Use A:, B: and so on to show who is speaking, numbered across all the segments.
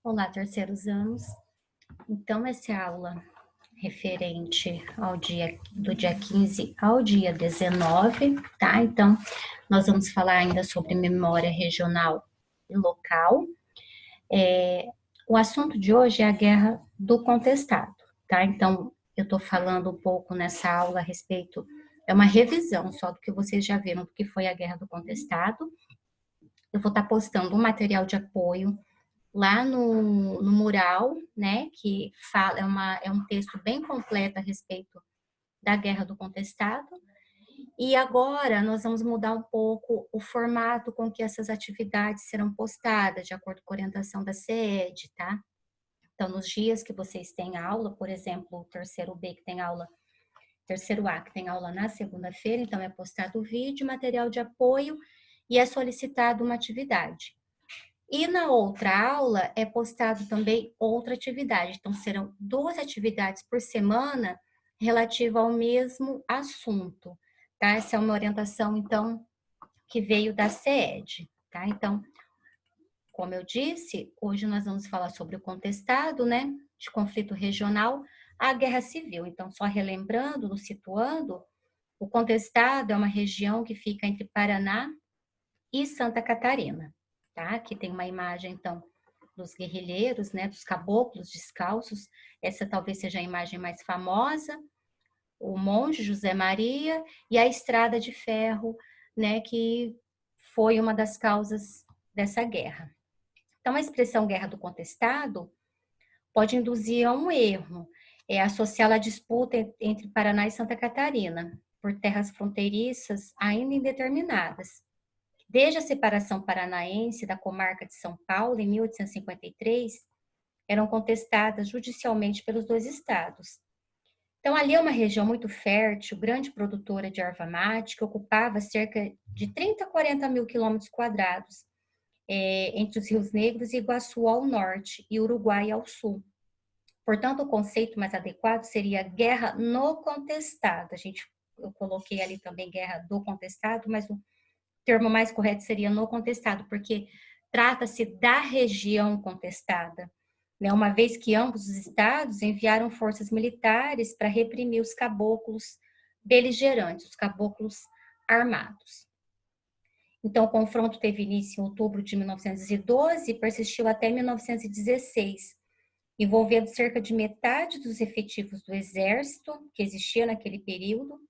A: Olá, terceiros anos. Então, essa é a aula referente ao do dia 15 ao dia 19, tá? Então, nós vamos falar ainda sobre memória regional e local. O assunto de hoje é a Guerra do Contestado, tá? Então, eu tô falando um pouco nessa aula a respeito, é uma revisão só do que vocês já viram do que foi a Guerra do Contestado. Eu vou estar postando um material de apoio lá no mural, né, que fala, é um texto bem completo a respeito da Guerra do Contestado. E agora nós vamos mudar um pouco o formato com que essas atividades serão postadas, de acordo com a orientação da CED, tá? Então, nos dias que vocês têm aula, por exemplo, o terceiro B que tem aula, terceiro A que tem aula na segunda-feira, então é postado o vídeo, material de apoio e é solicitado uma atividade. E na outra aula é postado também outra atividade. Então, serão 2 atividades por semana relativa ao mesmo assunto, tá? Essa é uma orientação, então, que veio da CED, tá? Então, como eu disse, hoje nós vamos falar sobre o contestado, né? De conflito regional à guerra civil. Então, só relembrando, nos situando, o contestado é uma região que fica entre Paraná e Santa Catarina, tá? Aqui tem uma imagem, então, dos guerrilheiros, né, dos caboclos descalços. Essa talvez seja a imagem mais famosa. O monge José Maria e a estrada de ferro, né, que foi uma das causas dessa guerra. Então, a expressão guerra do contestado pode induzir a um erro, associá-la à disputa entre Paraná e Santa Catarina, por terras fronteiriças ainda indeterminadas. Desde a separação paranaense da comarca de São Paulo, em 1853, eram contestadas judicialmente pelos 2 estados. Então, ali é uma região muito fértil, grande produtora de erva mate, que ocupava cerca de 30 a 40 mil quilômetros quadrados, entre os rios Negros e Iguaçu ao norte e Uruguai ao sul. Portanto, o conceito mais adequado seria guerra no contestado. Eu coloquei ali também guerra do contestado, mas o termo mais correto seria no contestado, porque trata-se da região contestada, né? Uma vez que ambos os estados enviaram forças militares para reprimir os caboclos beligerantes, os caboclos armados. Então, o confronto teve início em outubro de 1912 e persistiu até 1916, envolvendo cerca de metade dos efetivos do exército que existia naquele período,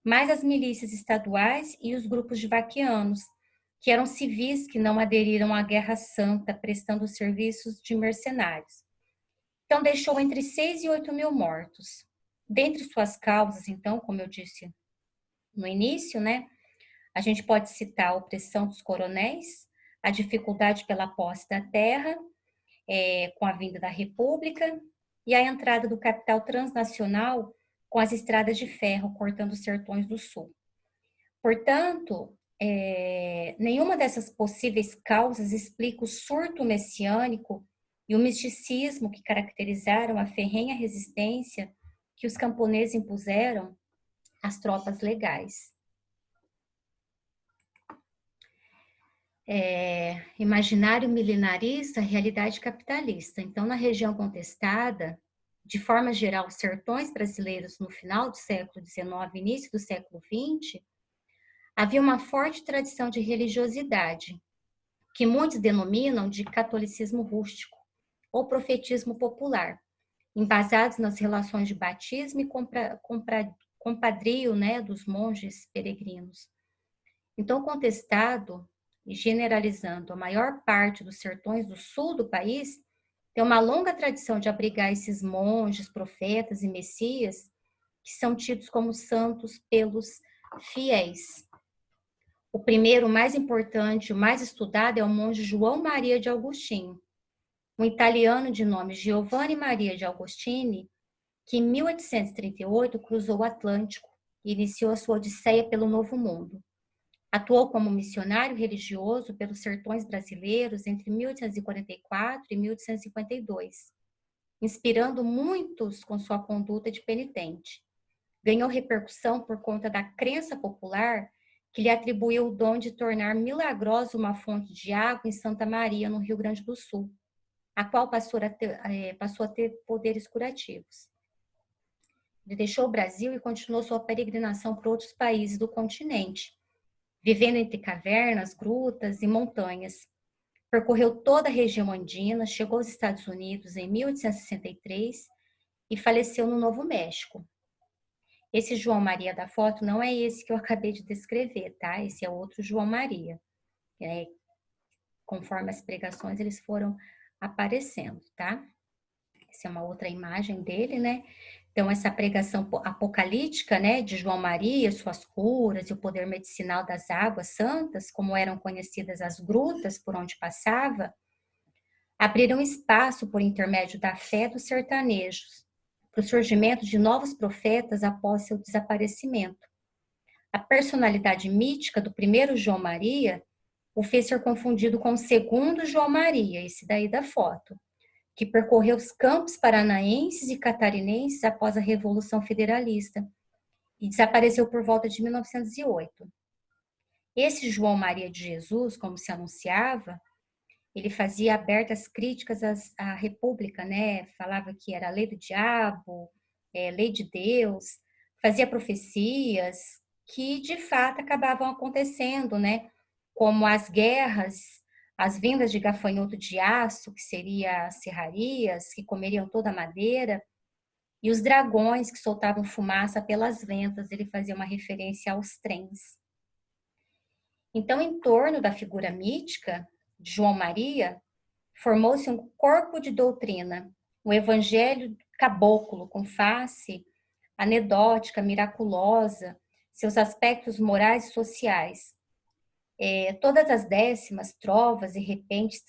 A: mais as milícias estaduais e os grupos de vaqueanos, que eram civis que não aderiram à Guerra Santa, prestando serviços de mercenários. Então, deixou entre 6 e 8 mil mortos. Dentre suas causas, então, como eu disse no início, né, a gente pode citar a opressão dos coronéis, a dificuldade pela posse da terra, com a vinda da República, e a entrada do capital transnacional com as estradas de ferro cortando os sertões do sul. Portanto, nenhuma dessas possíveis causas explica o surto messiânico e o misticismo que caracterizaram a ferrenha resistência que os camponeses impuseram às tropas legais. Imaginário milenarista, realidade capitalista. Então, na região contestada, de forma geral, os sertões brasileiros no final do século XIX, início do século XX, havia uma forte tradição de religiosidade, que muitos denominam de catolicismo rústico ou profetismo popular, embasados nas relações de batismo e compadrio, né, dos monges peregrinos. Então, contestado e generalizando a maior parte dos sertões do sul do país, tem uma longa tradição de abrigar esses monges, profetas e messias que são tidos como santos pelos fiéis. O primeiro, o mais importante, o mais estudado é o monge João Maria de Agostinho, um italiano de nome Giovanni Maria de Agostini, que em 1838 cruzou o Atlântico e iniciou a sua odisseia pelo Novo Mundo. Atuou como missionário religioso pelos sertões brasileiros entre 1844 e 1852, inspirando muitos com sua conduta de penitente. Ganhou repercussão por conta da crença popular que lhe atribuiu o dom de tornar milagrosa uma fonte de água em Santa Maria, no Rio Grande do Sul. a qual passou a ter poderes curativos. Ele deixou o Brasil e continuou sua peregrinação por outros países do continente, vivendo entre cavernas, grutas e montanhas. Percorreu toda a região andina, chegou aos Estados Unidos em 1863 e faleceu no Novo México. Esse João Maria da foto não é esse que eu acabei de descrever, tá? Esse é outro João Maria. Conforme as pregações, eles foram aparecendo, tá? Essa é uma outra imagem dele, né? Então, essa pregação apocalíptica, né, de João Maria, suas curas e o poder medicinal das águas santas, como eram conhecidas as grutas por onde passava, abriram espaço por intermédio da fé dos sertanejos para o surgimento de novos profetas após seu desaparecimento. A personalidade mítica do primeiro João Maria o fez ser confundido com o segundo João Maria, esse daí da foto, que percorreu os campos paranaenses e catarinenses após a Revolução Federalista e desapareceu por volta de 1908. Esse João Maria de Jesus, como se anunciava, ele fazia abertas críticas à República, né? Falava que era a lei do diabo, lei de Deus, fazia profecias que de fato acabavam acontecendo, né? Como as guerras, as vendas de gafanhoto de aço, que seria as serrarias, que comeriam toda a madeira, e os dragões que soltavam fumaça pelas ventas, ele fazia uma referência aos trens. Então, em torno da figura mítica de João Maria, formou-se um corpo de doutrina, o evangelho caboclo, com face anedótica, miraculosa, seus aspectos morais e sociais. Todas as décimas, trovas e repentes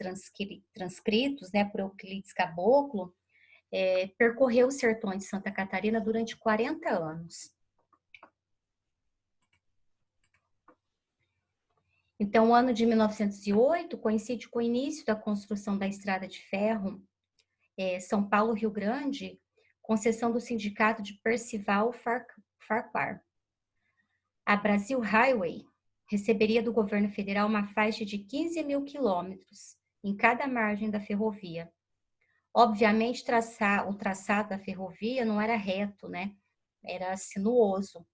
A: transcritos, né, por Euclides Caboclo, percorreu os sertões de Santa Catarina durante 40 anos. Então, o ano de 1908 coincide com o início da construção da estrada de ferro São Paulo-Rio Grande, concessão do sindicato de Percival Farquhar. A Brasil Highway receberia do governo federal uma faixa de 15 mil quilômetros em cada margem da ferrovia. Obviamente, o traçado da ferrovia não era reto, né? Era sinuoso,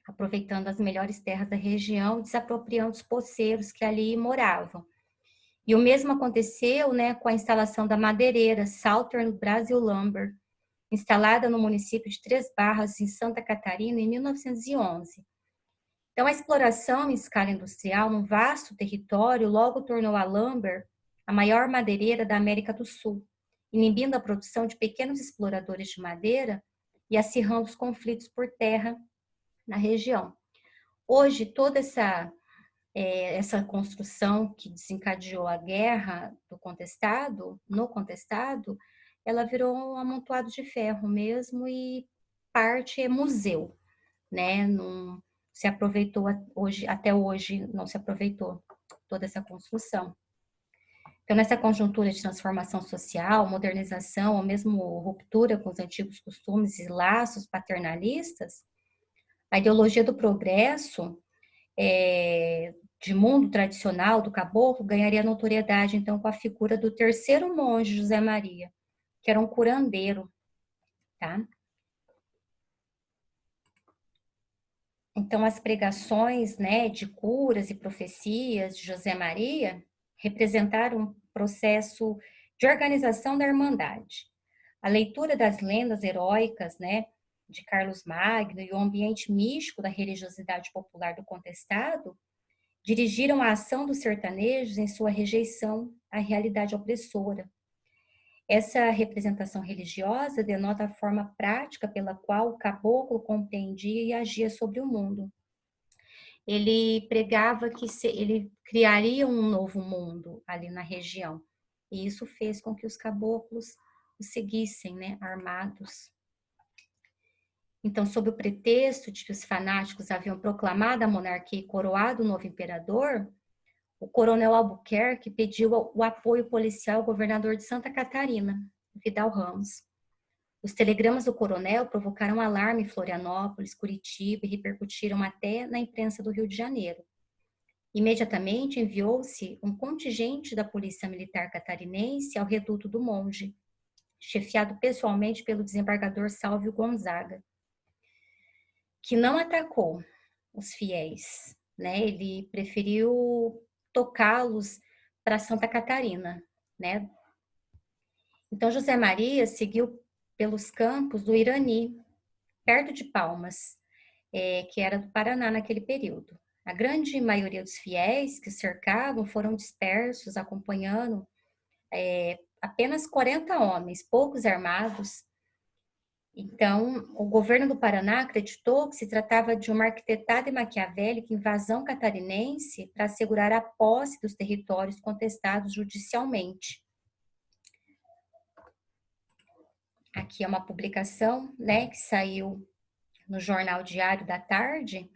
A: aproveitando as melhores terras da região, desapropriando os poceiros que ali moravam. E o mesmo aconteceu, né, com a instalação da madeireira Southern Brazil Lumber, instalada no município de Três Barras, em Santa Catarina, em 1911. Então, a exploração em escala industrial num vasto território logo tornou a Lumber a maior madeireira da América do Sul, inibindo a produção de pequenos exploradores de madeira e acirrando os conflitos por terra na região. Hoje, toda essa construção que desencadeou a guerra no contestado, ela virou um amontoado de ferro mesmo e parte é museu, né? Não se aproveitou até hoje não se aproveitou toda essa construção. Então, nessa conjuntura de transformação social, modernização, ou mesmo ruptura com os antigos costumes e laços paternalistas, a ideologia do progresso de mundo tradicional do caboclo ganharia notoriedade, então, com a figura do terceiro monge José Maria, que era um curandeiro, tá? Então, as pregações, né, de curas e profecias de José Maria representaram um processo de organização da Irmandade. A leitura das lendas heróicas, né, de Carlos Magno e o ambiente místico da religiosidade popular do contestado dirigiram a ação dos sertanejos em sua rejeição à realidade opressora. Essa representação religiosa denota a forma prática pela qual o caboclo compreendia e agia sobre o mundo. Ele pregava que ele criaria um novo mundo ali na região. E isso fez com que os caboclos o seguissem, né, armados. Então, sob o pretexto de que os fanáticos haviam proclamado a monarquia e coroado o novo imperador, o coronel Albuquerque pediu o apoio policial ao governador de Santa Catarina, Vidal Ramos. Os telegramas do coronel provocaram alarme em Florianópolis, Curitiba e repercutiram até na imprensa do Rio de Janeiro. Imediatamente enviou-se um contingente da Polícia Militar Catarinense ao Reduto do Monge, chefiado pessoalmente pelo desembargador Sálvio Gonzaga, que não atacou os fiéis, né? Ele preferiu tocá-los para Santa Catarina, né? Então José Maria seguiu pelos campos do Irani, perto de Palmas, que era do Paraná naquele período. A grande maioria dos fiéis que cercavam foram dispersos, acompanhando apenas 40 homens, poucos armados. Então, o governo do Paraná acreditou que se tratava de uma arquitetada e maquiavélica invasão catarinense para assegurar a posse dos territórios contestados judicialmente. Aqui é uma publicação, né, que saiu no Jornal Diário da Tarde,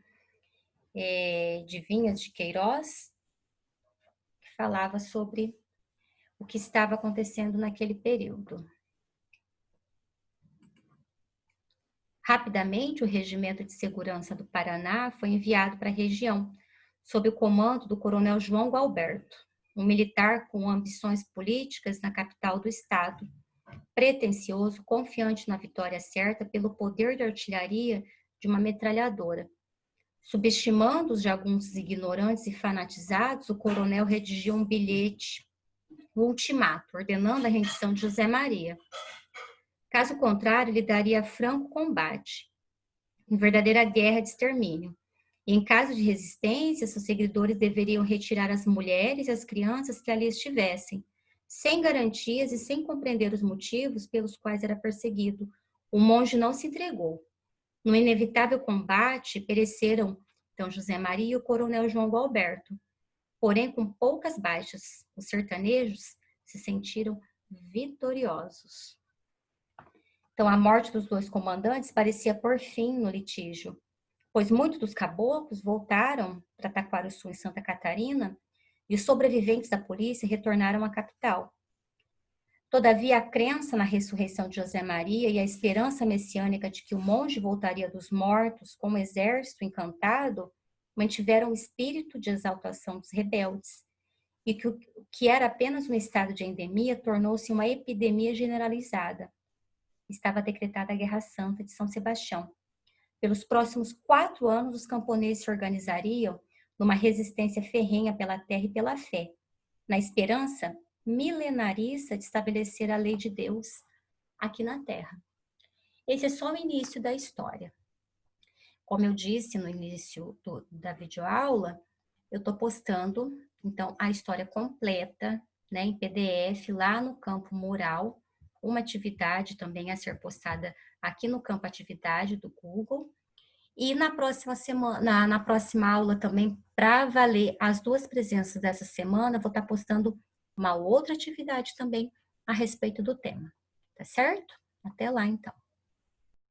A: de Vinhas de Queiroz, que falava sobre o que estava acontecendo naquele período. Rapidamente, o Regimento de Segurança do Paraná foi enviado para a região, sob o comando do coronel João Gualberto, um militar com ambições políticas na capital do estado, pretensioso, confiante na vitória certa pelo poder de artilharia de uma metralhadora. Subestimando-os de alguns ignorantes e fanatizados, o coronel redigiu um bilhete, um ultimato, ordenando a rendição de José Maria. Caso contrário, ele daria franco combate, em verdadeira guerra de extermínio. E em caso de resistência, seus seguidores deveriam retirar as mulheres e as crianças que ali estivessem, sem garantias e sem compreender os motivos pelos quais era perseguido. O monge não se entregou. No inevitável combate, pereceram então José Maria e o coronel João Gualberto. Porém, com poucas baixas, os sertanejos se sentiram vitoriosos. Então, a morte dos dois comandantes parecia pôr fim no litígio, pois muitos dos caboclos voltaram para Taquarussu, em Santa Catarina, e os sobreviventes da polícia retornaram à capital. Todavia, a crença na ressurreição de José Maria e a esperança messiânica de que o monge voltaria dos mortos com um exército encantado mantiveram o espírito de exaltação dos rebeldes, e que o que era apenas um estado de endemia tornou-se uma epidemia generalizada. Estava decretada a Guerra Santa de São Sebastião. Pelos próximos 4 anos, os camponeses se organizariam numa resistência ferrenha pela terra e pela fé, na esperança milenarista de estabelecer a lei de Deus aqui na Terra. Esse é só o início da história. Como eu disse no início da videoaula, eu estou postando, então, a história completa, né, em PDF, lá no campo mural, uma atividade também a ser postada aqui no campo atividade do Google. E na próxima semana, na próxima aula também, para valer as 2 presenças dessa semana, vou estar postando uma outra atividade também a respeito do tema, tá certo? Até lá, então.